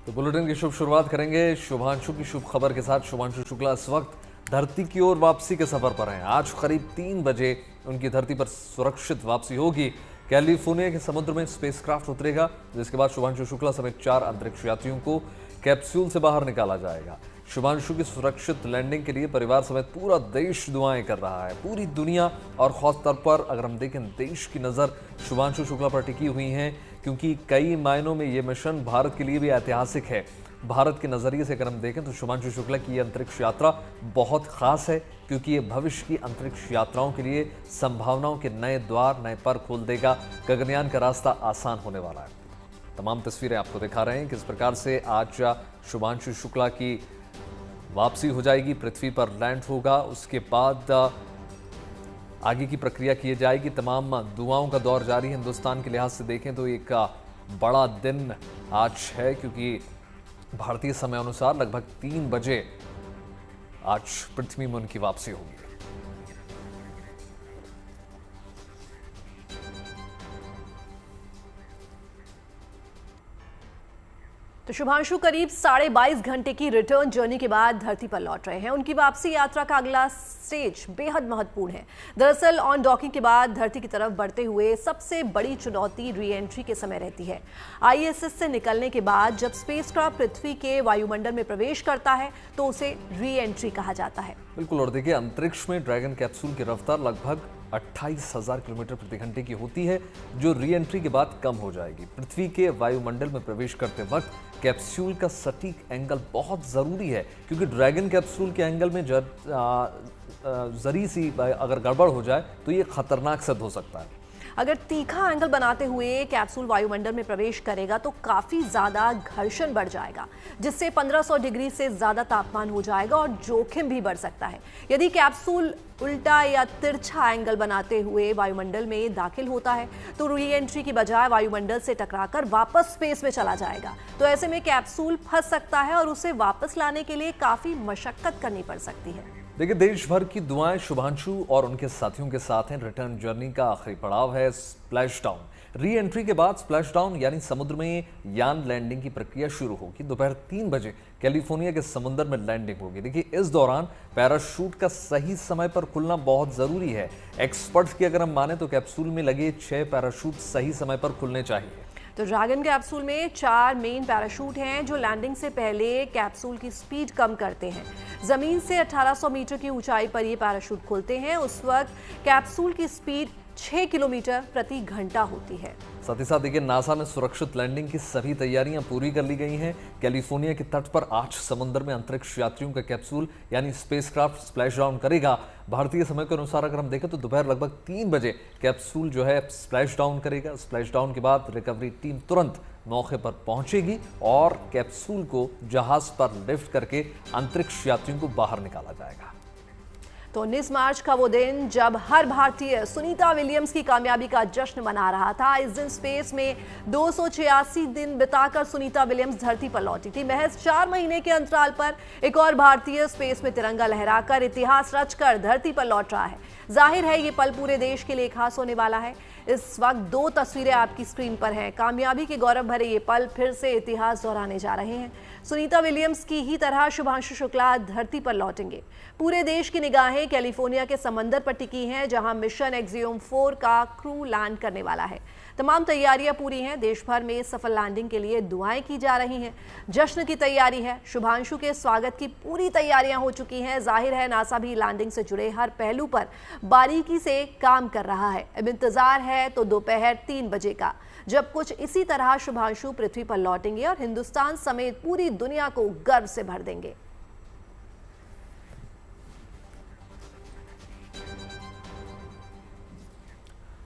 तो बुलेटिन की शुभ शुरुआत करेंगे शुभांशु की शुभ खबर के साथ। शुभांशु शुक्ला इस वक्त धरती की ओर वापसी के सफर पर हैं। आज करीब 3 बजे उनकी धरती पर सुरक्षित वापसी होगी। कैलिफोर्निया के समुद्र में स्पेसक्राफ्ट उतरेगा, जिसके बाद शुभांशु शुक्ला समेत 4 अंतरिक्ष यात्रियों को कैप्सूल से बाहर निकाला जाएगा। शुभांशु की सुरक्षित लैंडिंग के लिए परिवार समेत पूरा देश दुआएं कर रहा है। पूरी दुनिया और खास तौर पर अगर हम देखें, देश की नज़र शुभांशु शुक्ला पर टिकी हुई है, क्योंकि कई मायनों में ये मिशन भारत के लिए भी ऐतिहासिक है। भारत के नज़रिए से अगर हम देखें तो शुभांशु शुक्ला की ये अंतरिक्ष यात्रा बहुत खास है, क्योंकि ये भविष्य की अंतरिक्ष यात्राओं के लिए संभावनाओं के नए द्वार, नए पर खोल देगा। गगनयान का रास्ता आसान होने वाला है। तमाम तस्वीरें आपको दिखा रहे हैं किस प्रकार से आज शुभांशु शुक्ला की वापसी हो जाएगी, पृथ्वी पर लैंड होगा। उसके बाद आगे की प्रक्रिया की जाएगी। तमाम दुआओं का दौर जारी है। हिंदुस्तान के लिहाज से देखें तो एक बड़ा दिन आज है, क्योंकि भारतीय समय अनुसार लगभग 3 बजे आज पृथ्वी में उनकी वापसी होगी। तो शुभांशु करीब 22.5 घंटे की रिटर्न जर्नी के बाद धरती पर लौट रहे हैं। उनकी वापसी यात्रा का अगला स्टेज बेहद महत्वपूर्ण है। दरअसल ऑन डॉकिंग के बाद धरती की तरफ बढ़ते हुए सबसे बड़ी चुनौती री एंट्री के समय रहती है। आईएसएस से निकलने के बाद जब स्पेसक्राफ्ट पृथ्वी के वायुमंडल में प्रवेश करता है तो उसे री एंट्री कहा जाता है। बिल्कुल। और देखिए, अंतरिक्ष में ड्रैगन कैप्सूल की रफ्तार लगभग 28,000 किलोमीटर प्रति घंटे की होती है, जो री एंट्री के बाद कम हो जाएगी। पृथ्वी के वायुमंडल में प्रवेश करते वक्त कैप्सूल का सटीक एंगल बहुत ज़रूरी है, क्योंकि ड्रैगन कैप्सूल के एंगल में जरी सी अगर गड़बड़ हो जाए तो ये खतरनाक सिद्ध हो सकता है। अगर तीखा एंगल बनाते हुए कैप्सूल वायुमंडल में प्रवेश करेगा तो काफी ज्यादा घर्षण बढ़ जाएगा, जिससे 1500 डिग्री से ज्यादा तापमान हो जाएगा और जोखिम भी बढ़ सकता है। यदि कैप्सूल उल्टा या तिरछा एंगल बनाते हुए वायुमंडल में दाखिल होता है तो री एंट्री की बजाय वायुमंडल से टकराकर वापस स्पेस में चला जाएगा। तो ऐसे में कैप्सूल फंस सकता है और उसे वापस लाने के लिए काफी मशक्कत करनी पड़ सकती है। देखिए, देश भर की दुआएं शुभांशु और उनके साथियों के साथ हैं। रिटर्न जर्नी का आखिरी पड़ाव है स्प्लैश डाउन। री एंट्री के बाद स्प्लैश डाउन यानी समुद्र में यान लैंडिंग की प्रक्रिया शुरू होगी। दोपहर 3 बजे कैलिफोर्निया के समुद्र में लैंडिंग होगी। देखिए, इस दौरान पैराशूट का सही समय पर खुलना बहुत जरूरी है। एक्सपर्ट्स की अगर हम माने तो कैप्सूल में लगे 6 पैराशूट सही समय पर खुलने चाहिए। तो ड्रैगन कैप्सूल में 4 मेन पैराशूट हैं जो लैंडिंग से पहले कैप्सूल की स्पीड कम करते हैं। जमीन से 1800 मीटर की ऊंचाई पर ये पैराशूट खुलते हैं। उस वक्त कैप्सूल की स्पीड 6 किलोमीटर प्रति घंटा होती है। साथ ही साथ देखिए, नासा में सुरक्षित लैंडिंग की सभी तैयारियां पूरी कर ली गई हैं। कैलिफोर्निया के तट पर आज समुद्र में अंतरिक्ष यात्रियों का कैप्सूल यानी स्पेसक्राफ्ट स्प्लैश डाउन करेगा। भारतीय समय के अनुसार अगर हम देखें तो दोपहर लगभग 3 बजे कैप्सूल जो है स्प्लैश डाउन करेगा। स्प्लैश डाउन के बाद रिकवरी टीम तुरंत मौके पर पहुंचेगी और कैप्सूल को जहाज पर लिफ्ट करके अंतरिक्ष यात्रियों को बाहर निकाला जाएगा। तो 19 मार्च का वो दिन जब हर भारतीय सुनीता विलियम्स की कामयाबी का जश्न मना रहा था। इस दिन स्पेस में 286 दिन बिताकर सुनीता विलियम्स धरती पर लौटी थी। महज 4 महीने के अंतराल पर एक और भारतीय स्पेस में तिरंगा लहराकर इतिहास रचकर धरती पर लौट रहा है। जाहिर है ये पल पूरे देश के लिए खास होने वाला है। इस वक्त 2 तस्वीरें आपकी स्क्रीन पर हैं। कामयाबी के गौरव भरे ये पल फिर से इतिहास दोहराने जा रहे हैं। सुनीता विलियम्स की ही तरह शुभांशु शुक्ला धरती पर लौटेंगे। पूरे देश की निगाहें कैलिफोर्निया के समंदर पर टिकी हैं, जहां मिशन एक्सियोम 4 का क्रू लैंड करने वाला है। तमाम तैयारियां पूरी हैं। देश भर में सफल लैंडिंग के लिए दुआएं की जा रही हैं। जश्न की तैयारी है। शुभांशु के स्वागत की पूरी तैयारियां हो चुकी हैं। जाहिर है नासा भी लैंडिंग से जुड़े हर पहलू पर बारीकी से काम कर रहा है। अब इंतजार है तो दोपहर 3 बजे का, जब कुछ इसी तरह शुभांशु पृथ्वी पर लौटेंगे और हिंदुस्तान समेत पूरी दुनिया को गर्व से भर देंगे।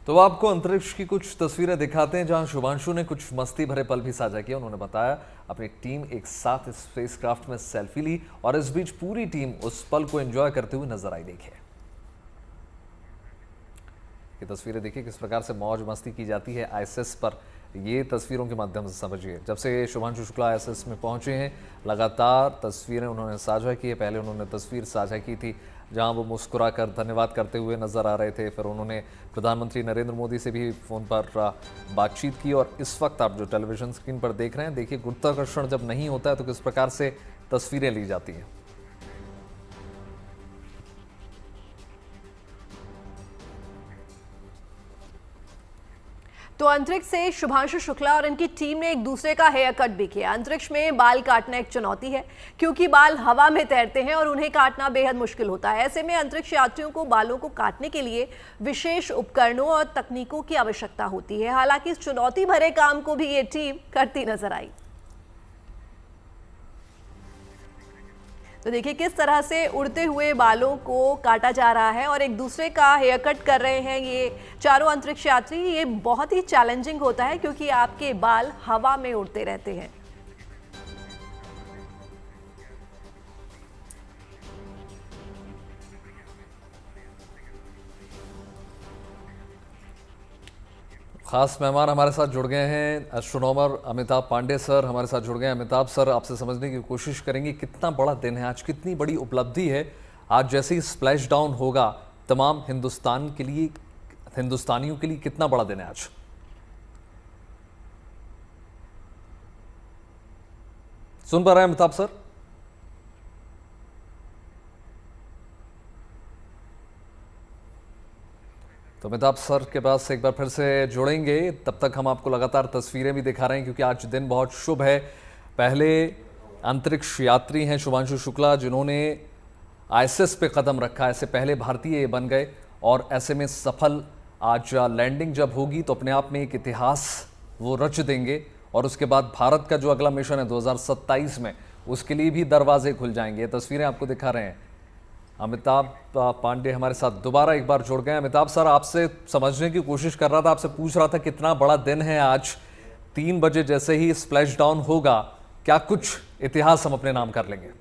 तो आपको अंतरिक्ष की कुछ तस्वीरें दिखाते हैं, जहां शुभांशु ने कुछ मस्ती भरे पल भी साझा किए। उन्होंने बताया अपनी टीम एक साथ स्पेसक्राफ्ट में सेल्फी ली और इस बीच पूरी टीम उस पल को एंजॉय करते हुए नजर आई। देखिए, ये तस्वीरें देखिए किस प्रकार से मौज मस्ती की जाती है आईएसएस पर। ये तस्वीरों के माध्यम से समझिए, जब से शुभांशु शुक्ला आईएसएस में पहुंचे हैं लगातार तस्वीरें उन्होंने साझा की है। पहले उन्होंने तस्वीर साझा की थी जहां वो मुस्कुराकर धन्यवाद करते हुए नजर आ रहे थे। फिर उन्होंने प्रधानमंत्री नरेंद्र मोदी से भी फ़ोन पर बातचीत की। और इस वक्त आप जो टेलीविज़न स्क्रीन पर देख रहे हैं, देखिए गुरुत्वाकर्षण जब नहीं होता है तो किस प्रकार से तस्वीरें ली जाती हैं। तो अंतरिक्ष से शुभांशु शुक्ला और इनकी टीम ने एक दूसरे का हेयर कट भी किया। अंतरिक्ष में बाल काटना एक चुनौती है क्योंकि बाल हवा में तैरते हैं और उन्हें काटना बेहद मुश्किल होता है। ऐसे में अंतरिक्ष यात्रियों को बालों को काटने के लिए विशेष उपकरणों और तकनीकों की आवश्यकता होती है। हालांकि इस चुनौती भरे काम को भी ये टीम करती नजर आई। तो देखिए किस तरह से उड़ते हुए बालों को काटा जा रहा है और एक दूसरे का हेयर कट कर रहे हैं ये चारों अंतरिक्ष यात्री। ये बहुत ही चैलेंजिंग होता है क्योंकि आपके बाल हवा में उड़ते रहते हैं। खास मेहमान हमारे साथ जुड़ गए हैं, एस्ट्रोनॉमर अमिताभ पांडे सर हमारे साथ जुड़ गए हैं। अमिताभ सर, आपसे समझने की कोशिश करेंगे कितना बड़ा दिन है आज, कितनी बड़ी उपलब्धि है आज। जैसे ही स्प्लैश डाउन होगा तमाम हिंदुस्तान के लिए, हिंदुस्तानियों के लिए कितना बड़ा दिन है आज। सुन पा रहे हैं अमिताभ सर? तो अमिताभ सर के पास एक बार फिर से जुड़ेंगे, तब तक हम आपको लगातार तस्वीरें भी दिखा रहे हैं क्योंकि आज दिन बहुत शुभ है। पहले अंतरिक्ष यात्री हैं शुभांशु शुक्ला जिन्होंने आईएसएस पे कदम रखा, ऐसे पहले भारतीय बन गए और ऐसे में सफल आज लैंडिंग जब होगी तो अपने आप में एक इतिहास वो रच देंगे। और उसके बाद भारत का जो अगला मिशन है 2027 में, उसके लिए भी दरवाजे खुल जाएंगे। ये तस्वीरें आपको दिखा रहे हैं। अमिताभ पांडे हमारे साथ दोबारा एक बार जुड़ गए। अमिताभ सर, आपसे समझने की कोशिश कर रहा था, आपसे पूछ रहा था कितना बड़ा दिन है आज। 3 बजे जैसे ही स्प्लैश डाउन होगा, क्या कुछ इतिहास हम अपने नाम कर लेंगे?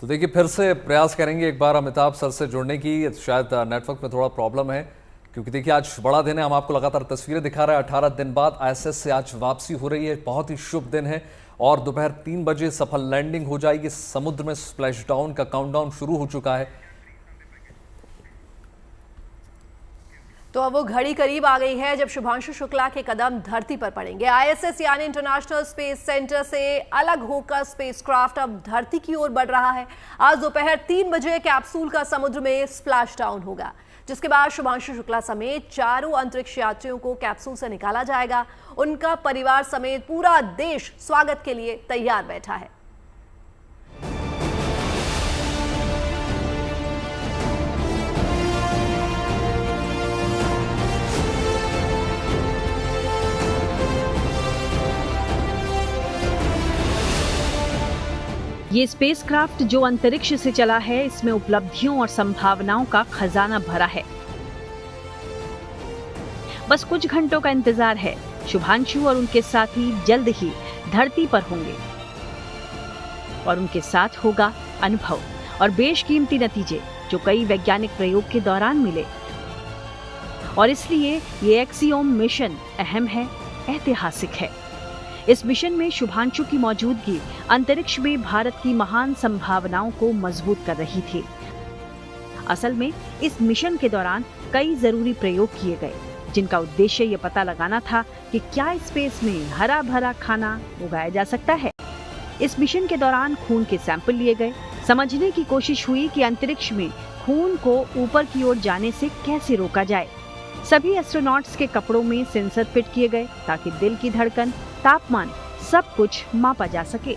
तो देखिए फिर से प्रयास करेंगे एक बार अमिताभ सर से जुड़ने की। शायद नेटवर्क में थोड़ा प्रॉब्लम है क्योंकि देखिए आज बड़ा दिन है। हम आपको लगातार तस्वीरें दिखा रहे हैं। 18 दिन बाद आईएसएस से आज वापसी हो रही है, बहुत ही शुभ दिन है। और दोपहर 3 बजे सफल लैंडिंग हो जाएगी। समुद्र में स्प्लैश डाउन का काउंटडाउन शुरू हो चुका है। तो अब वो घड़ी करीब आ गई है जब शुभांशु शुक्ला के कदम धरती पर पड़ेंगे। आईएसएस यानी इंटरनेशनल स्पेस सेंटर से अलग होकर स्पेसक्राफ्ट अब धरती की ओर बढ़ रहा है। आज दोपहर 3 बजे कैप्सूल का समुद्र में स्प्लैश डाउन होगा, जिसके बाद शुभांशु शुक्ला समेत चारों अंतरिक्ष यात्रियों को कैप्सूल से निकाला जाएगा। उनका परिवार समेत पूरा देश स्वागत के लिए तैयार बैठा है। ये स्पेसक्राफ्ट जो अंतरिक्ष से चला है, इसमें उपलब्धियों और संभावनाओं का खजाना भरा है। बस कुछ घंटों का इंतजार है। शुभांशु और उनके साथी जल्द ही धरती पर होंगे और उनके साथ होगा अनुभव और बेशकीमती नतीजे जो कई वैज्ञानिक प्रयोग के दौरान मिले। और इसलिए ये एक्सियोम मिशन अहम है, ऐतिहासिक है। इस मिशन में शुभांशु की मौजूदगी अंतरिक्ष में भारत की महान संभावनाओं को मजबूत कर रही थी। असल में इस मिशन के दौरान कई जरूरी प्रयोग किए गए जिनका उद्देश्य ये पता लगाना था कि क्या स्पेस में हरा भरा खाना उगाया जा सकता है। इस मिशन के दौरान खून के सैंपल लिए गए। समझने की कोशिश हुई कि अंतरिक्ष में खून को ऊपर की ओर जाने से कैसे रोका जाए। सभी एस्ट्रोनॉट्स के कपड़ों में सेंसर फिट किए गए ताकि दिल की धड़कन, तापमान, सब कुछ मापा जा सके।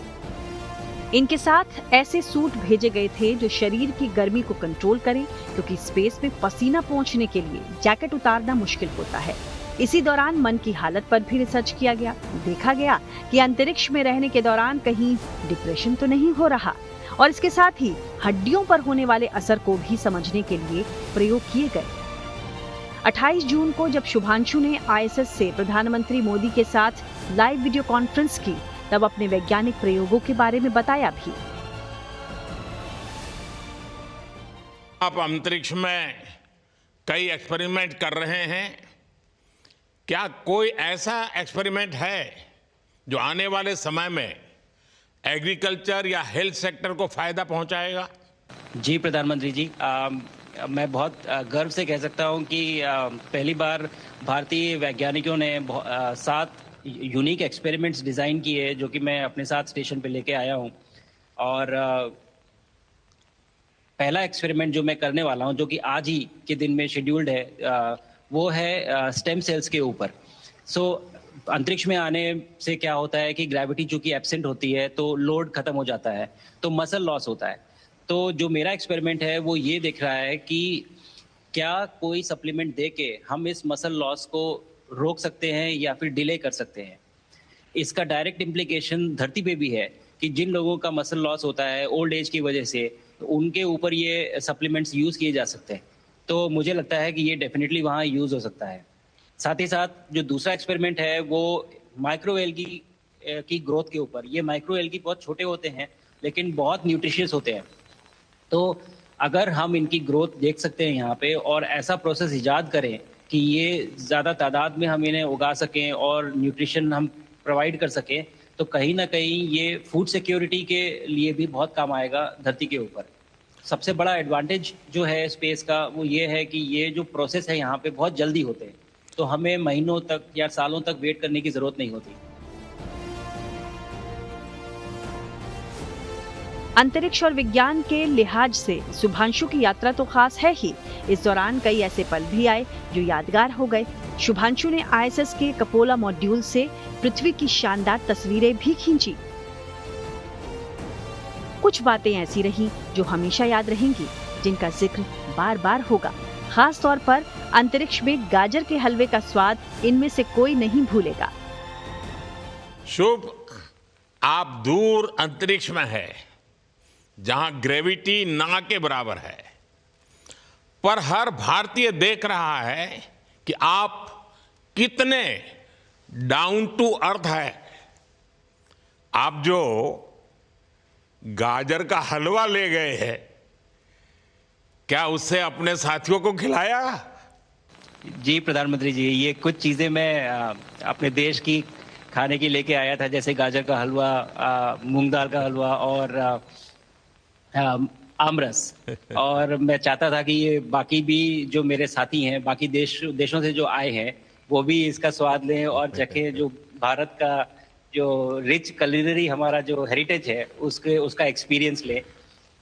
इनके साथ ऐसे सूट भेजे गए थे जो शरीर की गर्मी को कंट्रोल करें, क्योंकि स्पेस में पसीना पोंछने के लिए जैकेट उतारना मुश्किल होता है। इसी दौरान मन की हालत पर भी रिसर्च किया गया। देखा गया कि अंतरिक्ष में रहने के दौरान कहीं डिप्रेशन तो नहीं हो रहा, और इसके साथ ही हड्डियों पर होने वाले असर को भी समझने के लिए प्रयोग किए गए। 28 जून को जब शुभांशु ने आईएसएस से प्रधानमंत्री मोदी के साथ लाइव वीडियो कॉन्फ्रेंस की, तब अपने वैज्ञानिक प्रयोगों के बारे में बताया भी। आप अंतरिक्ष में कई एक्सपेरिमेंट कर रहे हैं। क्या कोई ऐसा एक्सपेरिमेंट है जो आने वाले समय में एग्रीकल्चर या हेल्थ सेक्टर को फायदा पहुंचाएगा? जी प्रधानमंत्री जी, मैं बहुत गर्व से कह सकता हूं कि पहली बार भारतीय वैज्ञानिकों ने 7 यूनिक एक्सपेरिमेंट्स डिज़ाइन किए जो कि मैं अपने साथ स्टेशन पे लेके आया हूं। और पहला एक्सपेरिमेंट जो मैं करने वाला हूं, जो कि आज ही के दिन में शेड्यूल्ड है, वो है स्टेम सेल्स के ऊपर। अंतरिक्ष में आने से क्या होता है कि ग्रेविटी चूंकि एब्सेंट होती है तो लोड खत्म हो जाता है, तो मसल लॉस होता है। तो जो मेरा एक्सपेरिमेंट है वो ये देख रहा है कि क्या कोई सप्लीमेंट दे के हम इस मसल लॉस को रोक सकते हैं या फिर डिले कर सकते हैं। इसका डायरेक्ट इम्प्लीकेशन धरती पे भी है कि जिन लोगों का मसल लॉस होता है ओल्ड एज की वजह से, उनके ऊपर ये सप्लीमेंट्स यूज़ किए जा सकते हैं। तो मुझे लगता है कि ये डेफिनेटली वहाँ यूज़ हो सकता है। साथ ही साथ जो दूसरा एक्सपेरिमेंट है वो माइक्रो एल्गी की ग्रोथ के ऊपर। ये माइक्रो एल्गी बहुत छोटे होते हैं लेकिन बहुत न्यूट्रिशियस होते हैं। तो अगर हम इनकी ग्रोथ देख सकते हैं यहाँ पे और ऐसा प्रोसेस इजाद करें कि ये ज़्यादा तादाद में हम इन्हें उगा सकें और न्यूट्रिशन हम प्रोवाइड कर सकें, तो कहीं ना कहीं ये फूड सिक्योरिटी के लिए भी बहुत काम आएगा धरती के ऊपर। सबसे बड़ा एडवांटेज जो है स्पेस का वो ये है कि ये जो प्रोसेस है यहाँ पे बहुत जल्दी होते हैं, तो हमें महीनों तक या सालों तक वेट करने की ज़रूरत नहीं होती। अंतरिक्ष और विज्ञान के लिहाज से शुभांशु की यात्रा तो खास है ही। इस दौरान कई ऐसे पल भी आए जो यादगार हो गए। शुभांशु ने आईएसएस के कपोला मॉड्यूल से पृथ्वी की शानदार तस्वीरें भी खींची। कुछ बातें ऐसी रहीं जो हमेशा याद रहेंगी, जिनका जिक्र बार बार होगा। खास तौर पर अंतरिक्ष में गाजर के हलवे का स्वाद इनमें से कोई नहीं भूलेगा। शुभ, आप दूर अंतरिक्ष में है जहां ग्रेविटी ना के बराबर है, पर हर भारतीय देख रहा है कि आप कितने डाउन टू अर्थ है। आप जो गाजर का हलवा ले गए हैं, क्या उससे अपने साथियों को खिलाया? जी प्रधानमंत्री जी, ये कुछ चीज़ें मैं अपने देश की खाने की लेके आया था, जैसे गाजर का हलवा, मूंग दाल का हलवा और आमरस। और मैं चाहता था कि ये बाकी भी जो मेरे साथी हैं बाकी देशों से जो आए हैं वो भी इसका स्वाद लें और चखें। जो भारत का जो रिच कलिनरी हमारा जो हेरिटेज है उसका एक्सपीरियंस लें।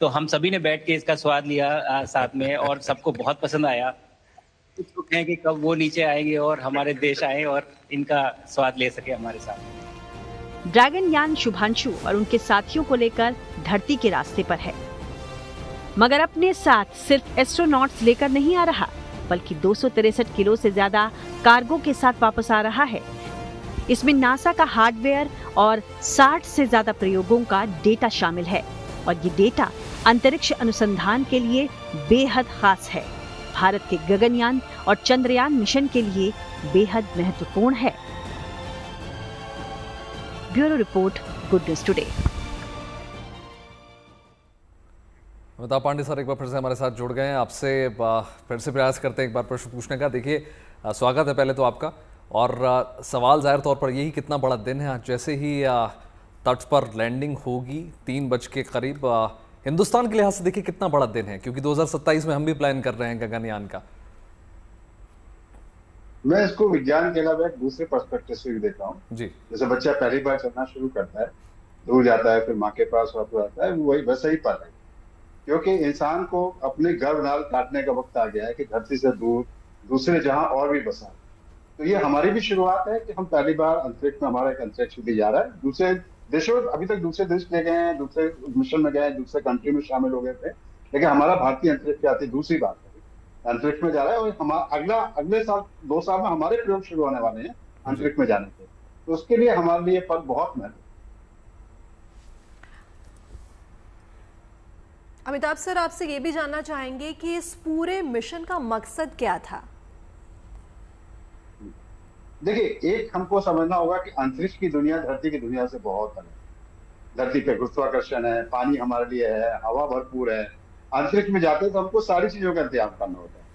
तो हम सभी ने बैठ के इसका स्वाद लिया साथ में और सबको बहुत पसंद आया। कुछ हैं कि कब वो नीचे आएंगे और हमारे देश आए और इनका स्वाद ले सके हमारे साथ। ड्रैगन यान शुभांशु और उनके साथियों को लेकर धरती के रास्ते पर है, मगर अपने साथ सिर्फ एस्ट्रोनॉट्स लेकर नहीं आ रहा, बल्कि 263 किलो से ज्यादा कार्गो के साथ वापस आ रहा है। इसमें नासा का हार्डवेयर और 60 से ज्यादा प्रयोगों का डेटा शामिल है और ये डेटा अंतरिक्ष अनुसंधान के लिए बेहद खास है। भारत के गगनयान और चंद्रयान मिशन के लिए बेहद महत्वपूर्ण है। Bureau report, good news today. Amitabh Pandey sir एक बार फिर से हमारे साथ जुड़ गए हैं। आपसे फिर से प्रयास करते हैं एक बार प्रश्न पूछने का। देखिए, स्वागत है पहले तो आपका। और सवाल जाहिर तौर पर यही, कितना बड़ा दिन है आज। जैसे ही तट पर लैंडिंग होगी 3 बज के करीब, हिंदुस्तान के लिहाज से देखिए कितना बड़ा दिन है, क्योंकि 2027 में हम भी प्लान कर रहे हैं गगनयान का। मैं इसको विज्ञान के अलावा एक दूसरे पर्सपेक्टिव से भी देख रहा हूँ जी। जैसे बच्चा पहली बार चलना शुरू करता है, दूर जाता है, फिर माँ के पास वापस आता है, वही वैसा ही पल है। क्योंकि इंसान को अपने गर्भनाल काटने का वक्त आ गया है कि धरती से दूर दूसरे जहां और भी बसा। तो ये हमारी भी शुरुआत है कि हम पहली बार अंतरिक्ष में, हमारा एक अंतरिक्ष भी जा रहा है। दूसरे देशों, अभी तक दूसरे देश ले गए हैं, दूसरे मिशन में गए, दूसरे कंट्री में शामिल हो गए थे, लेकिन हमारा भारतीय अंतरिक्ष यात्री दूसरी बात है, अंतरिक्ष में जा रहा है। और हमारा अगले साल 2 साल में हमारे प्रयोग शुरू होने वाले हैं अंतरिक्ष में जाने के। तो उसके लिए हमारे लिए पल बहुत महत्वपूर्ण। अमिताभ सर, आपसे ये भी जानना चाहेंगे कि इस पूरे मिशन का मकसद क्या था? देखिए, एक हमको समझना होगा कि अंतरिक्ष की दुनिया धरती की दुनिया से बहुत अलग। धरती पे गुरुत्वाकर्षण है, पानी हमारे लिए है, हवा भरपूर है। अंतरिक्ष में जाते हैं तो हमको सारी चीजों का इंतजाम करना होता है।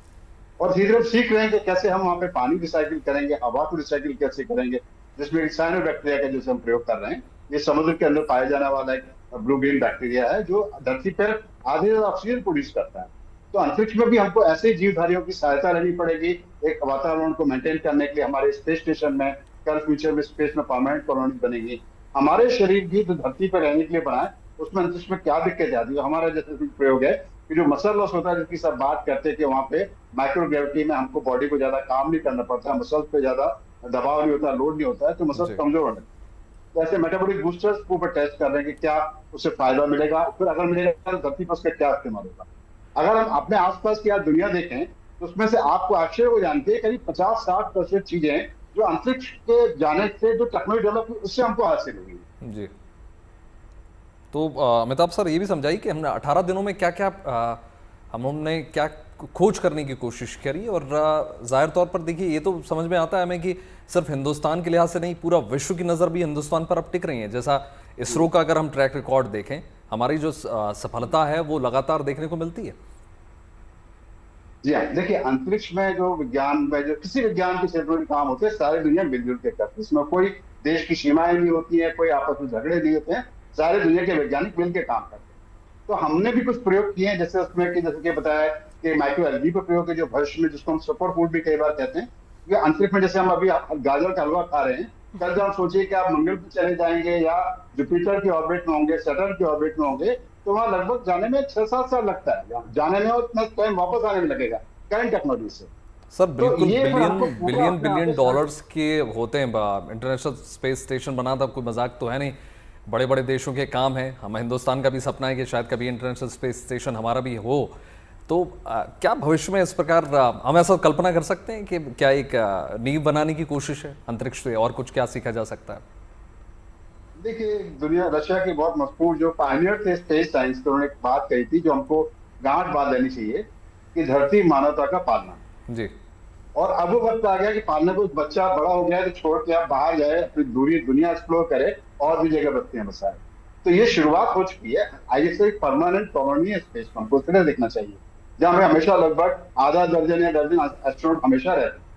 और धीरे धीरे सीख रहे हैं कि कैसे हम वहाँ पे पानी रिसाइकिल करेंगे, हवा को रिसाइकिल कैसे करेंगे, जिसमें साइनो बैक्टीरिया का जैसे हम प्रयोग कर रहे हैं। ये समुद्र के अंदर पाया जाने वाला एक ब्लू ग्रीन बैक्टीरिया है जो धरती पर आधे ज्यादा ऑक्सीजन प्रोड्यूस करता है। तो अंतरिक्ष में भी हमको ऐसे जीवधारियों की सहायता लेनी पड़ेगी एक वातावरण को मेंटेन करने के लिए। हमारे स्पेस स्टेशन में कल फ्यूचर में स्पेस में परमानेंट कॉलोनी बनेगी। हमारे शरीर भी जो धरती पर रहने के लिए बना है उसमें अंतरिक्ष में क्या दिक्कत आती है। हमारा जैसे प्रयोग है कि जो मसल लॉस होता है, जिसकी सब बात करते हैं कि वहाँ पे माइक्रो ग्रेविटी में हमको बॉडी को ज्यादा काम नहीं करना पड़ता, मसल्स पे ज्यादा दबाव नहीं होता, लोड नहीं होता है, तो मसल्स कमजोर होने। तो ऐसे मेटाबॉलिक बूस्टर्स के ऊपर टेस्ट कर रहे हैं कि क्या उससे फायदा मिलेगा, फिर अगर मिलेगा तो धरती पर उसका क्या इस्तेमाल होगा। अगर हम अपने आसपास की आज दुनिया देखें तो उसमें से आपको आश्चर्य हो जानते हैं करीब 50-60% चीजें जो अंतरिक्ष के जाने से जो टेक्नोलॉजी डेवलप हुई उससे हमको हासिल हुई जी। तो अमिताभ सर ये भी समझाइए कि हमने 18 दिनों में क्या क्या हमने क्या खोज करने की कोशिश करी, और जाहिर तौर पर देखिए ये तो समझ में आता है हमें कि सिर्फ हिंदुस्तान के लिहाज से नहीं, पूरा विश्व की नज़र भी हिंदुस्तान पर अब टिक रही है। जैसा इसरो का अगर हम ट्रैक रिकॉर्ड देखें, हमारी जो सफलता है वो लगातार देखने को मिलती है। जी हाँ, देखिए अंतरिक्ष में जो विज्ञान में जो किसी विज्ञान के क्षेत्र में काम होते हैं सारी दुनिया मिलजुल के करती है। इसमें कोई देश की सीमाएं नहीं होती है, कोई आपस में झगड़े नहीं होते हैं, सारे दुनिया के वैज्ञानिक मिलकर काम करते हैं। तो हमने भी कुछ प्रयोग किए हैं, जैसे उसमें कि जैसे कि बताया कि माइक्रो एलगी पर प्रयोग है जो भविष्य में जिसको हम सुपर फूड भी कई बार कहते हैं। कि अंतरिक्ष में जैसे हम अभी गाजर का हलवा खा रहे हैं, कल जब हम सोचिए कि आप मंगल पर चले जाएंगे या जुपिटर की ऑर्बिट में होंगे, सैटर्न की ऑर्बिट में होंगे, तो वहां लगभग जाने में 6-7 साल लगता है, जाने में और इतना टाइम वापस आने में लगेगा करंट टेक्नोलॉजी से। सर बिल्कुल बिलियन डॉलर्स के होते हैं। इंटरनेशनल स्पेस स्टेशन बना था, कोई मजाक तो है नहीं, बड़े बड़े देशों के काम है। हम हिंदुस्तान का भी सपना है कि शायद कभी इंटरनेशनल स्पेस स्टेशन हमारा भी हो। तो क्या भविष्य में इस प्रकार हम ऐसा कल्पना कर सकते हैं कि क्या एक नींव बनाने की कोशिश है अंतरिक्ष से, और कुछ क्या सीखा जा सकता है? देखिए दुनिया, रशिया के बहुत मशहूर जो पायनियर थे स्पेस साइंस के, उन्होंने एक बात कही थी जो हमको गांठ बांध लेनी चाहिए कि धरती मानवता का पालना जी। और अब वो वक्त आ गया कि पालने को बच्चा बड़ा हो गया है तो छोड़ के आप बाहर जाए, अपनी दूरी दुनिया एक्सप्लोर करे और भी जगह बस्तियां बसाए। तो ये शुरुआत हो चुकी है। आईएसए एक परमानेंट कॉलोनी है स्पेस में, हमको उसे देखना चाहिए, जहाँ में हमेशा लगभग आधा दर्जन या दर्जन एस्ट्रोनॉट हमेशा रहते हैं।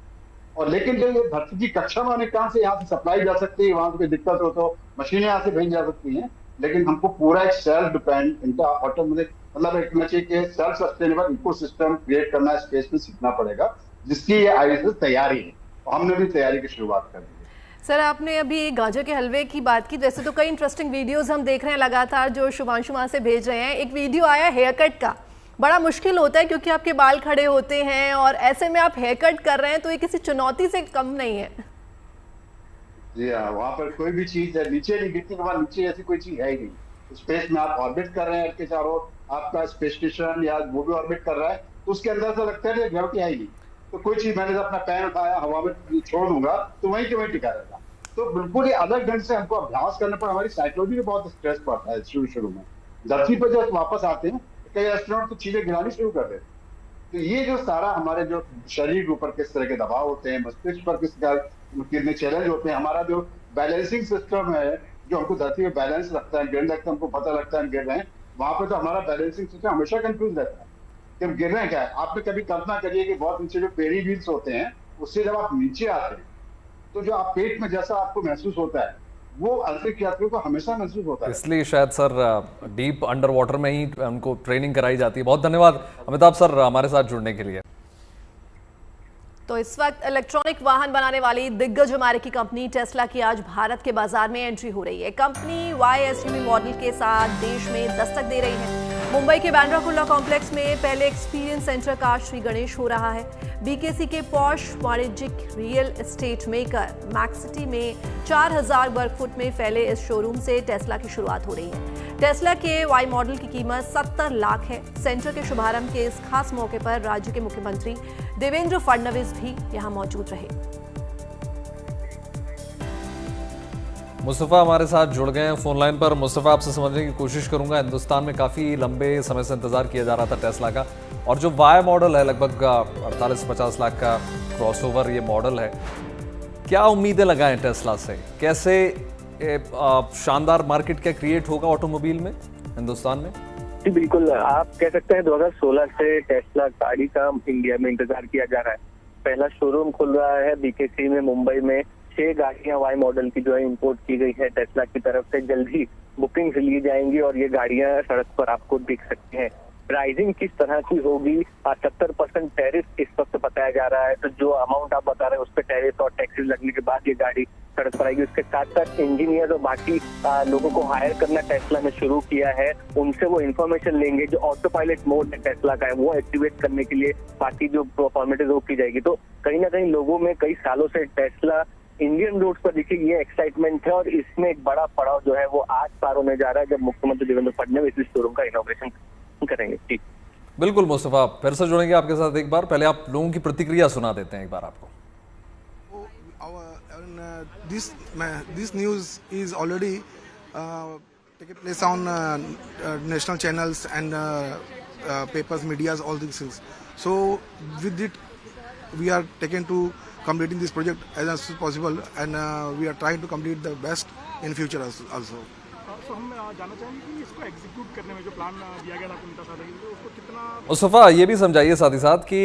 और लेकिन जो ये धरती की कक्षा में अनेक काम से यहाँ से सप्लाई जा सकती है, वहां से कोई दिक्कत हो तो मशीनें यहाँ से भेजी जा सकती हैं, लेकिन हमको पूरा एक सेल्फ डिपेंड इनका ऑटोमेटिक मतलब एक सेल्फ सस्टेनेबल इकोसिस्टम क्रिएट करना स्पेस में सीखना पड़ेगा, जिसकी ये आईएसए तैयारी है। हमने भी तैयारी की शुरुआत कर दी है। सर आपने अभी गाजर के हलवे की बात की, वैसे तो कई इंटरेस्टिंग वीडियोस हम देख रहे हैं लगातार जो शुभांशु वहां से भेज रहे हैं। एक वीडियो आया हेयर कट का, बड़ा मुश्किल होता है क्योंकि आपके बाल खड़े होते हैं और ऐसे में आप हेयर कट कर रहे हैं, तो ये किसी चुनौती से कम नहीं है। जी हाँ, वहाँ पर कोई भी चीज है नीचे नहीं गिरती, वहाँ नीचे ऐसी कोई चीज है ही नहीं। स्पेस में आप ऑर्बिट कर रहे हैं, के चारों आपका स्पेस स्टेशन या वो भी ऑर्बिट कर रहा है, तो उसके अंदर से लगता है ग्रेविटी है ही नहीं। तो कोई चीज मैंने अपना पैर उठाया हवा में छोड़ दूंगा तो वहीं के वहीं टिका रहेगा। तो बिल्कुल ये अलग ढंग से हमको अभ्यास करने पर हमारी साइकोलॉजी में बहुत स्ट्रेस पड़ता है शुरू में। धरती पर जब वापस आते हैं कई एस्ट्रोनॉट तो चीजें गिरानी शुरू कर देते हैं। तो ये जो सारा हमारे जो शरीर के ऊपर किस तरह के दबाव होते हैं, मस्तिष्क पर कितने चैलेंज होते हैं, हमारा जो बैलेंसिंग सिस्टम है जो हमको धरती में बैलेंस रखता है, गिरने लगता है हमको पता लगता है गिर रहे हैं, वहां पर तो हमारा बैलेंसिंग सिस्टम हमेशा कंफ्यूज रहता है कि हम गिर रहे हैं क्या है। आपने कभी कल्पना करिए कि बहुत नीचे जो पेरी व्हील्स होते हैं उससे जब आप नीचे आते हैं तो जो आप पेट में जैसा आपको महसूस होता है वो अंतरिक्ष यात्रियों को हमेशा महसूस होता है। इसलिए शायद सर डीप अंडर वाटर में ही उनको ट्रेनिंग कराई जाती है। बहुत धन्यवाद अमिताभ सर हमारे साथ जुड़ने के लिए। तो इस वक्त इलेक्ट्रॉनिक वाहन बनाने वाली दिग्गज अमेरिकी कंपनी टेस्ला की आज भारत के बाजार में एंट्री हो रही है। कंपनी YSUV मॉडल के साथ देश में दस्तक दे रही है। मुंबई के बांद्रा कुर्ला कॉम्प्लेक्स में पहले एक्सपीरियंस सेंटर का श्री गणेश हो रहा है। BKC के पॉश वाणिज्यिक रियल एस्टेट मेकर मैक्सिटी में 4000 वर्ग फुट में फैले इस शोरूम से टेस्ला की शुरुआत हो रही है। टेस्ला के Y मॉडल की कीमत 70 लाख है। सेंटर के शुभारंभ के इस खास मौके पर राज्य के मुख्यमंत्री देवेंद्र फडणवीस भी यहां मौजूद रहे। मुस्तफ़ा हमारे साथ जुड़ गए हैं फोन लाइन पर। मुस्तफ़ा आपसे समझने की कोशिश करूंगा, हिंदुस्तान में काफ़ी लंबे समय से इंतजार किया जा रहा था टेस्ला का, और जो Y मॉडल है लगभग 48-50 लाख का क्रॉसओवर ये मॉडल है, क्या उम्मीदें लगाएं टेस्ला से? कैसे शानदार मार्केट क्या क्रिएट होगा ऑटोमोबाइल में हिंदुस्तान में? जी बिल्कुल, आप कह सकते हैं 2016 से टेस्ला गाड़ी का इंडिया में इंतजार किया जा रहा है। पहला शोरूम खुल रहा है बीकेसी में, मुंबई में। 6 गाड़ियां वाई मॉडल की जो है इंपोर्ट की गई है टेस्ला की तरफ से। जल्द ही बुकिंग ली जाएंगी और ये गाड़ियां सड़क पर आपको दिख सकती हैं। प्राइसिंग किस तरह की होगी, 70% टैरिफ इस वक्त बताया जा रहा है। तो जो अमाउंट आप बता रहे हैं उस पर टैरिफ और टैक्सेस लगने के बाद ये गाड़ी सड़क पर आएगी। उसके साथ साथ इंजीनियर और बाकी लोगों को हायर करना टेस्ला ने शुरू किया है। उनसे वो इन्फॉर्मेशन लेंगे। जो ऑटो पायलट मोड है टेस्ला का है वो एक्टिवेट करने के लिए बाकी जो फॉर्मेलिटीज वो की जाएगी। तो कहीं ना कहीं लोगों में कई सालों से टेस्ला इंडियन रोड पर देखिए ये एक्साइटमेंट है और इसमें एक बड़ा पड़ाव जो है वो आज पार होने जा रहा है जब मुख्यमंत्री देवेंद्र फडणवीस इस शोरूम का इनॉग्रेशन करेंगे। ठीक, बिल्कुल मुस्तफा, फिर से जुड़ेंगे आपके साथ एक बार। पहले आप लोगों की प्रतिक्रिया सुना देते हैं एक बार आपको। This news is already taken place on national channels and papers, medias, all these things. So with it, we are taken to completing this project as soon as possible, and we are trying to complete the best in future also. तो हम जानना चाहेंगे कि इसको execute करने में जो plan दिया गया था कुंता साधे उसको कितना। मुस्तफा ये भी समझाइए साथ ही साथ कि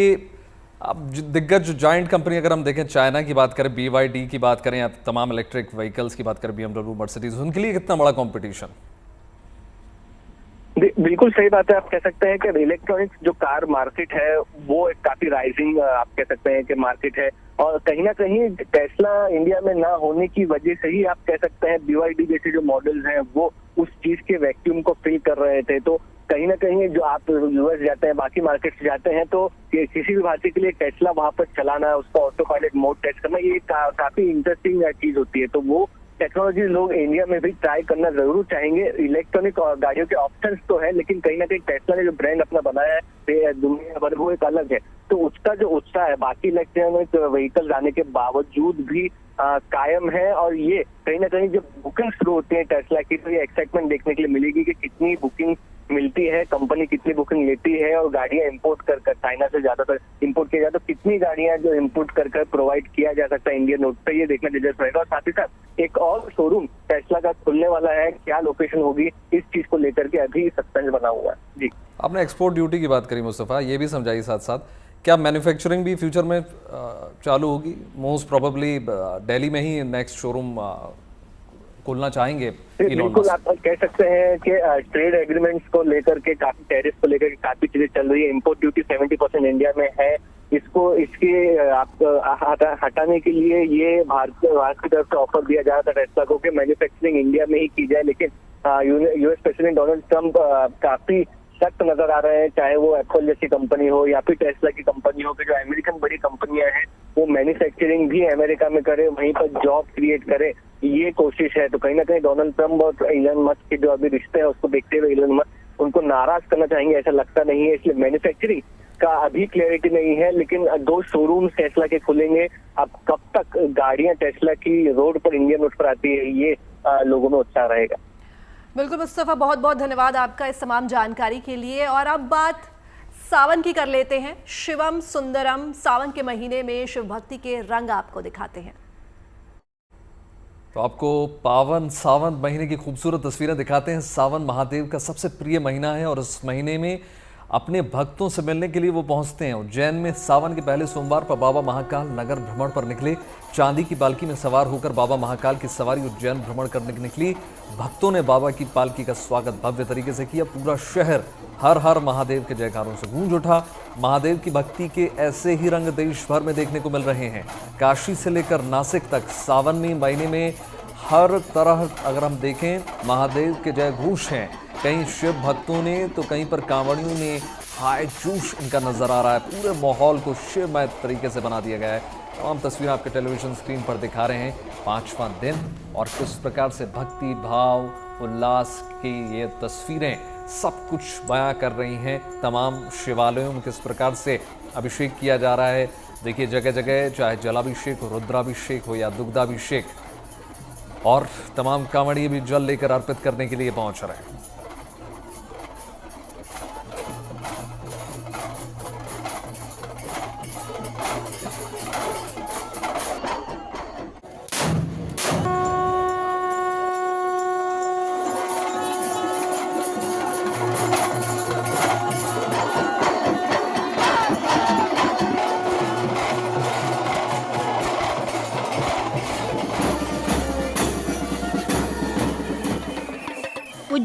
अब दिग्गज जो जाइंट कंपनी अगर हम देखें, चाइना की बात करें, BYD की बात करें या तमाम इलेक्ट्रिक व्हीकल्स की बात करें, BMW, मर्सिडीज, उनके लिए कितना बड़ा कंपटीशन। बिल्कुल सही बात है। आप कह सकते हैं कि इलेक्ट्रॉनिक्स जो कार मार्केट है वो एक काफी राइजिंग आप कह सकते हैं कि मार्केट है और कहीं ना कहीं टेस्ला इंडिया में ना होने की वजह से ही आप कह सकते हैं BYD जैसे जो मॉडल्स हैं वो उस चीज के वैक्यूम को फिल कर रहे थे। तो कहीं ना कहीं जो आप यूएस जाते हैं, बाकी मार्केट्स जाते हैं तो किसी भी भारतीय के लिए टेस्ला वहां पर चलाना, उसका ऑटो पायलट मोड टेस्ट करना ये काफी इंटरेस्टिंग चीज होती है। तो वो टेक्नोलॉजी लोग इंडिया में भी ट्राई करना जरूर चाहेंगे। इलेक्ट्रॉनिक गाड़ियों के ऑप्शंस तो है लेकिन कहीं ना कहीं टेस्ला ने जो ब्रांड अपना बनाया है दुनिया भर वो एक अलग है। तो उसका जो उत्साह है बाकी इलेक्ट्रॉनिक व्हीकल आने के बावजूद भी कायम है और ये कहीं ना कहीं जब बुकिंग शुरू होती है टेस्ला की तो ये एक्साइटमेंट देखने के लिए मिलेगी कि कितनी बुकिंग मिलती है, कंपनी कितनी बुकिंग लेती है और गाड़ियां इंपोर्ट कर चाइना से ज्यादातर इंपोर्ट किया जाता है तो कितनी गाड़ियां जो इंपोर्ट कर प्रोवाइड किया जा सकता है इंडियन रोड पे, ये देखना दिलचस्प रहेगा। और साथ ही साथ एक और शोरूम टेस्ला का खुलने वाला है, क्या लोकेशन होगी इस चीज को लेकर के अभी सस्पेंस बना हुआ है। जी, आपने एक्सपोर्ट ड्यूटी की बात करी मुस्तफा, ये भी समझाइए साथ साथ, क्या मैन्युफैक्चरिंग भी फ्यूचर में चालू होगी? मोस्ट प्रोबेबली दिल्ली में ही नेक्स्ट शोरूम खोलना चाहेंगे। बिल्कुल, आप कह सकते हैं कि ट्रेड एग्रीमेंट्स को लेकर के काफी टैरिफ को लेकर के काफी चीजें चल रही है। इंपोर्ट ड्यूटी 70% इंडिया में है। इसके हटाने के लिए ये भारत की तरफ से ऑफर दिया जा रहा था टेस्ला को कि मैन्युफैक्चरिंग इंडिया में ही की जाए, लेकिन यूएस प्रेसिडेंट डोनाल्ड ट्रंप काफी सख्त नजर आ रहे हैं, चाहे वो एप्पल जैसी कंपनी हो या फिर टेस्ला की कंपनी हो कि जो अमेरिकन बड़ी कंपनियां हैं वो मैन्युफैक्चरिंग भी अमेरिका में करे, वहीं पर जॉब क्रिएट करे, ये कोशिश है। तो कहीं ना कहीं डोनाल्ड ट्रंप और इलन मस्क के जो अभी रिश्ते हैं उसको देखते हुए इलन मस्क उनको नाराज करना चाहेंगे ऐसा लगता नहीं है। इसलिए मैन्युफैक्चरिंग का अभी क्लैरिटी नहीं है, लेकिन 2 शोरूम टेस्ला के खुलेंगे। अब कब तक गाड़ियां टेस्ला की रोड पर, इंडियन रोड पर आती है, ये लोगों में उत्साह रहेगा। बिल्कुल मुस्तफा, बहुत बहुत धन्यवाद आपका इस तमाम जानकारी के लिए। और अब बात सावन की कर लेते हैं। शिवम सुंदरम, सावन के महीने में शिव भक्ति के रंग आपको दिखाते हैं। तो आपको पावन सावन महीने की खूबसूरत तस्वीरें दिखाते हैं। सावन महादेव का सबसे प्रिय महीना है और इस महीने में अपने भक्तों से मिलने के लिए वो पहुंचते हैं। उज्जैन में सावन के पहले सोमवार पर बाबा महाकाल नगर भ्रमण पर निकले। चांदी की पालकी में सवार होकर बाबा महाकाल की सवारी उज्जैन भ्रमण करने निकली। भक्तों ने बाबा की पालकी का स्वागत भव्य तरीके से किया। पूरा शहर हर हर महादेव के जयकारों से गूंज उठा। महादेव की भक्ति के ऐसे ही रंग देश भर में देखने को मिल रहे हैं। काशी से लेकर नासिक तक सावन में महीने में हर तरह अगर हम देखें महादेव के जय घोष हैं। कहीं शिव भक्तों ने तो कहीं पर कांवड़ियों ने हाय जोश इनका नजर आ रहा है। पूरे माहौल को शिवमय तरीके से बना दिया गया है। तमाम तस्वीरें आपके टेलीविजन स्क्रीन पर दिखा रहे हैं। 5वां दिन और किस प्रकार से भक्ति भाव उल्लास की ये तस्वीरें सब कुछ बयां कर रही हैं। तमाम शिवालयों में किस प्रकार से अभिषेक किया जा रहा है। देखिए जगह जगह चाहे जलाभिषेक हो, रुद्राभिषेक हो या दुग्धाभिषेक, और तमाम कांवड़िए भी जल लेकर अर्पित करने के लिए पहुंच रहे हैं।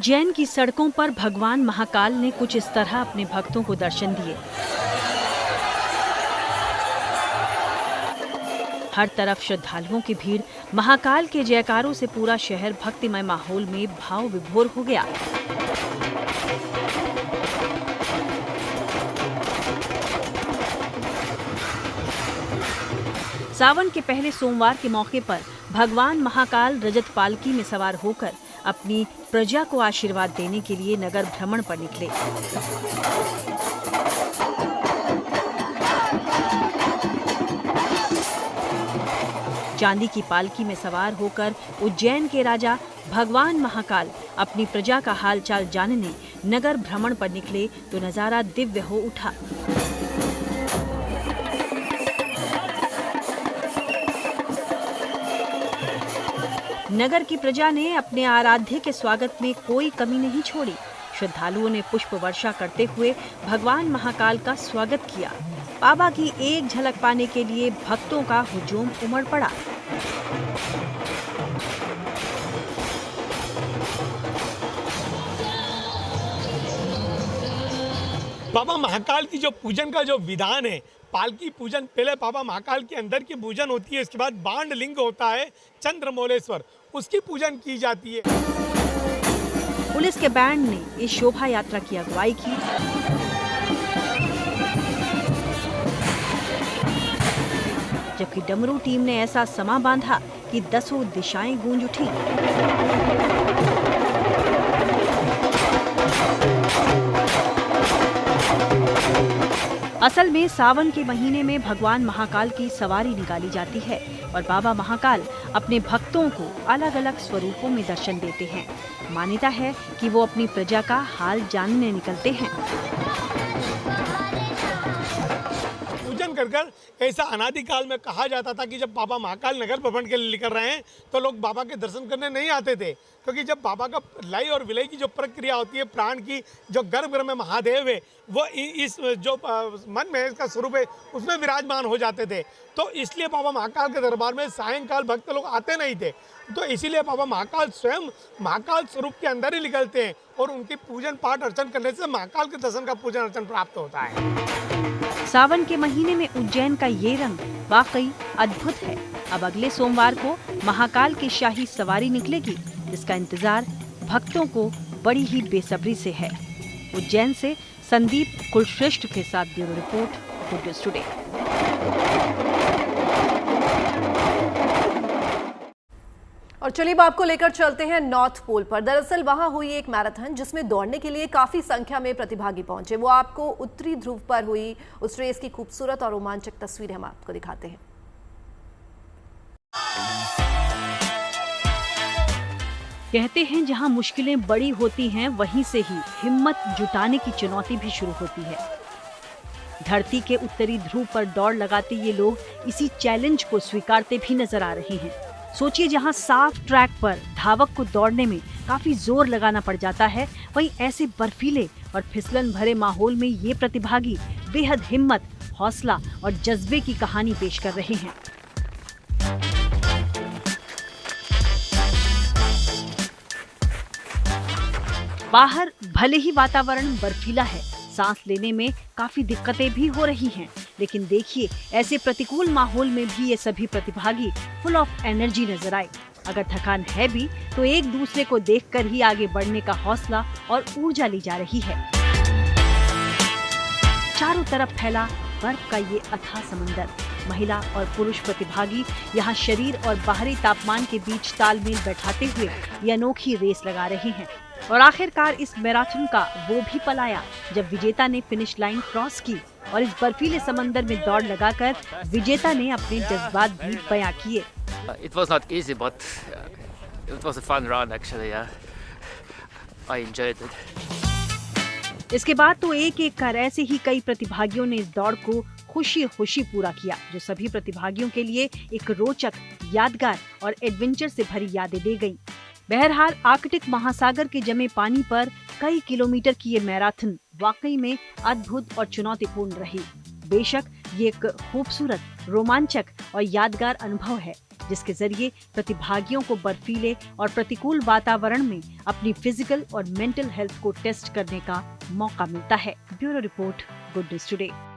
उज्जैन की सड़कों पर भगवान महाकाल ने कुछ इस तरह अपने भक्तों को दर्शन दिए। हर तरफ श्रद्धालुओं की भीड़, महाकाल के जयकारों से पूरा शहर भक्तिमय माहौल में भाव विभोर हो गया। सावन के पहले सोमवार के मौके पर भगवान महाकाल रजत पालकी में सवार होकर अपनी प्रजा को आशीर्वाद देने के लिए नगर भ्रमण पर निकले। चांदी की पालकी में सवार होकर उज्जैन के राजा भगवान महाकाल अपनी प्रजा का हालचाल जानने नगर भ्रमण पर निकले तो नजारा दिव्य हो उठा। नगर की प्रजा ने अपने आराध्य के स्वागत में कोई कमी नहीं छोड़ी। श्रद्धालुओं ने पुष्प वर्षा करते हुए भगवान महाकाल का स्वागत किया। बाबा की एक झलक पाने के लिए भक्तों का हुजूम उमड़ पड़ा। बाबा महाकाल की जो पूजन का जो विधान है, पालकी पूजन, पहले बाबा महाकाल के अंदर की पूजन होती है, इसके बाद बांड लिंग होता है चंद्रमौलेश्वर, उसकी पूजन की जाती है। पुलिस के बैंड ने इस शोभा यात्रा की अगुवाई की। जबकि डमरू टीम ने ऐसा समा बांधा कि 10 दिशाएं गूंज उठी। असल में सावन के महीने में भगवान महाकाल की सवारी निकाली जाती है और बाबा महाकाल अपने भक्तों को अलग अलग स्वरूपों में दर्शन देते हैं। मान्यता है कि वो अपनी प्रजा का हाल जानने निकलते हैं। पूजन कर ऐसा अनादिकाल में कहा जाता था कि जब बाबा महाकाल नगर भ्रमण के लिए निकल रहे हैं तो लोग बाबा के दर्शन करने नहीं आते थे, क्योंकि जब बाबा का लय और विलय की जो प्रक्रिया होती है, प्राण की जो गर्भगृह में महादेव है वो इस जो मन में इसका स्वरूप है उसमें विराजमान हो जाते थे। तो इसलिए बाबा महाकाल के दरबार में सायंकाल भक्त लोग आते नहीं थे, तो इसीलिए बाबा महाकाल स्वयं महाकाल स्वरूप के अंदर ही निकलते हैं और उनकी पूजन पाठ अर्चन करने से महाकाल के दर्शन का पूजन अर्चन प्राप्त होता है। सावन के महीने में उज्जैन का ये रंग वाकई अद्भुत है। अब अगले सोमवार को महाकाल की शाही सवारी निकलेगी, जिसका इंतजार भक्तों को बड़ी ही बेसब्री से है। उज्जैन से संदीप कुलश्रेष्ठ के साथ bureau report, good news today. और चलिए अब आपको लेकर चलते हैं नॉर्थ पोल पर। दरअसल वहां हुई एक मैराथन जिसमें दौड़ने के लिए काफी संख्या में प्रतिभागी पहुंचे। वो आपको उत्तरी ध्रुव पर हुई उस रेस की खूबसूरत और रोमांचक तस्वीरें हम आपको दिखाते हैं। कहते हैं जहां मुश्किलें बड़ी होती हैं वहीं से ही हिम्मत जुटाने की चुनौती भी शुरू होती है। धरती के उत्तरी ध्रुव पर दौड़ लगाते ये लोग इसी चैलेंज को स्वीकारते भी नजर आ रहे हैं। सोचिए, जहां साफ ट्रैक पर धावक को दौड़ने में काफी जोर लगाना पड़ जाता है, वहीं ऐसे बर्फीले और फिसलन भरे माहौल में ये प्रतिभागी बेहद हिम्मत, हौसला और जज्बे की कहानी पेश कर रहे हैं। बाहर भले ही वातावरण बर्फीला है, सांस लेने में काफी दिक्कतें भी हो रही हैं, लेकिन देखिए ऐसे प्रतिकूल माहौल में भी ये सभी प्रतिभागी फुल ऑफ एनर्जी नजर आए। अगर थकान है भी तो एक दूसरे को देखकर ही आगे बढ़ने का हौसला और ऊर्जा ली जा रही है। चारों तरफ फैला बर्फ का ये अथाह समंदर। महिला और पुरुष प्रतिभागी यहाँ शरीर और बाहरी तापमान के बीच तालमेल बैठाते हुए ये अनोखी रेस लगा रहे हैं। और आखिरकार इस मैराथन का वो भी पल आया जब विजेता ने फिनिश लाइन क्रॉस की और इस बर्फीले समंदर में दौड़ लगाकर विजेता ने अपने जज्बात भी बयां किए। It was not easy, but it was a fun run actually. Yeah, I enjoyed it. इसके बाद तो एक एक कर ऐसे ही कई प्रतिभागियों ने इस दौड़ को खुशी खुशी पूरा किया, जो सभी प्रतिभागियों के लिए एक रोचक, यादगार और एडवेंचर से भरी यादें दे गयी। बहरहाल आर्कटिक महासागर के जमे पानी पर कई किलोमीटर की ये मैराथन वाकई में अद्भुत और चुनौतीपूर्ण रही। बेशक ये एक खूबसूरत, रोमांचक और यादगार अनुभव है, जिसके जरिए प्रतिभागियों को बर्फीले और प्रतिकूल वातावरण में अपनी फिजिकल और मेंटल हेल्थ को टेस्ट करने का मौका मिलता है। Bureau report, good news today.